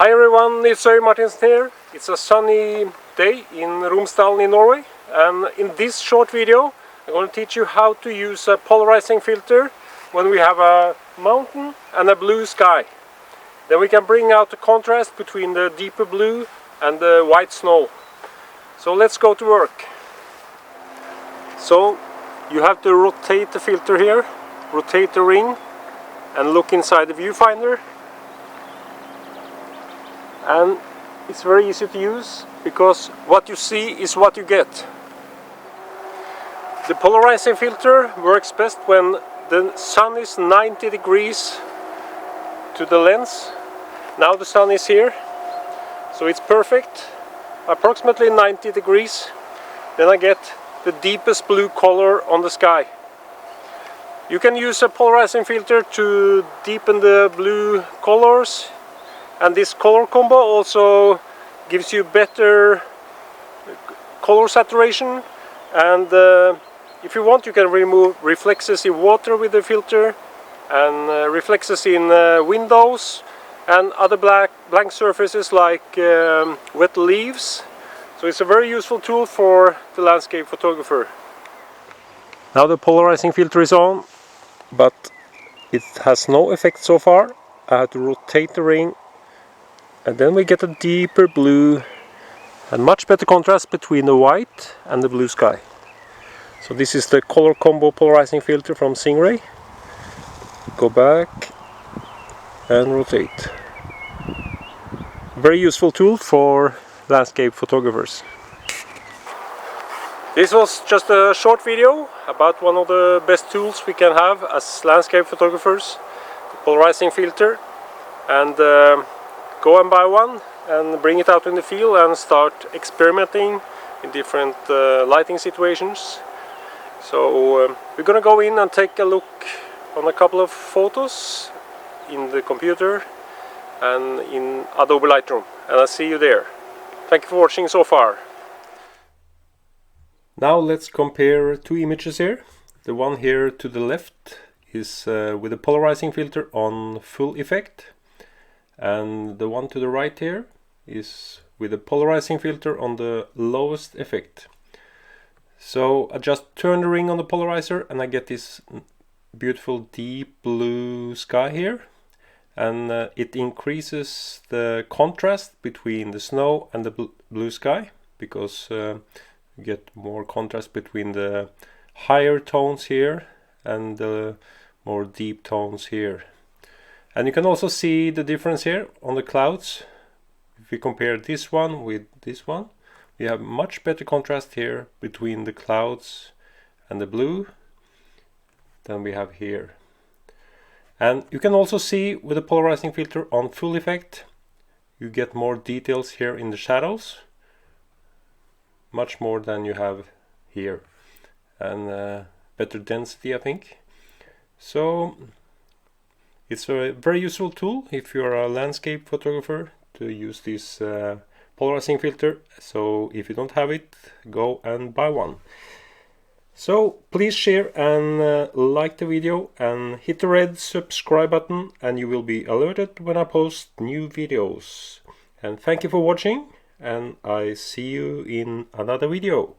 Hi everyone, it's Øyvind Martinsen here. It's a sunny day in Romsdalen in Norway, and in this short video I'm going to teach you how to use a polarizing filter when we have a mountain and a blue sky. Then we can bring out the contrast between the deeper blue and the white snow. So let's go to work. So you have to rotate the filter here, rotate the ring and look inside the viewfinder. And it's very easy to use because what you see is what you get. The polarizing filter works best when the sun is 90 degrees to the lens. Now the sun is here, so it's perfect, approximately 90 degrees. Then I get the deepest blue color on the sky. You can use a polarizing filter to deepen the blue colors, and this color combo also gives you better color saturation. And if you want, you can remove reflexes in water with the filter and reflexes in windows and other blank surfaces like wet leaves. So it's a very useful tool for the landscape photographer. Now the polarizing filter is on, but it has no effect so far. I have to rotate the ring, and then we get a deeper blue and much better contrast between the white and the blue sky. So this is the color combo polarizing filter from Singh-Ray. Go back and rotate. Very useful tool for landscape photographers. This was just a short video about one of the best tools we can have as landscape photographers, the polarizing filter. And go and buy one and bring it out in the field and start experimenting in different lighting situations. So we're gonna go in and take a look on a couple of photos in the computer and in Adobe Lightroom, and I'll see you there. Thank you for watching so far. Now let's compare two images here. The one here to the left is with a polarizing filter on full effect, and the one to the right here is with a polarizing filter on the lowest effect. So I just turn the ring on the polarizer and I get this beautiful deep blue sky here, and it increases the contrast between the snow and the blue sky, because you get more contrast between the higher tones here and the more deep tones here. And you can also see the difference here on the clouds. If we compare this one with this one, we have much better contrast here between the clouds and the blue than we have here. And you can also see with the polarizing filter on full effect, you get more details here in the shadows, much more than you have here, and better density, I think. So it's a very useful tool if you're a landscape photographer to use this polarizing filter. So if you don't have it, go and buy one. So please share and like the video and hit the red subscribe button, and you will be alerted when I post new videos. And thank you for watching, and I see you in another video.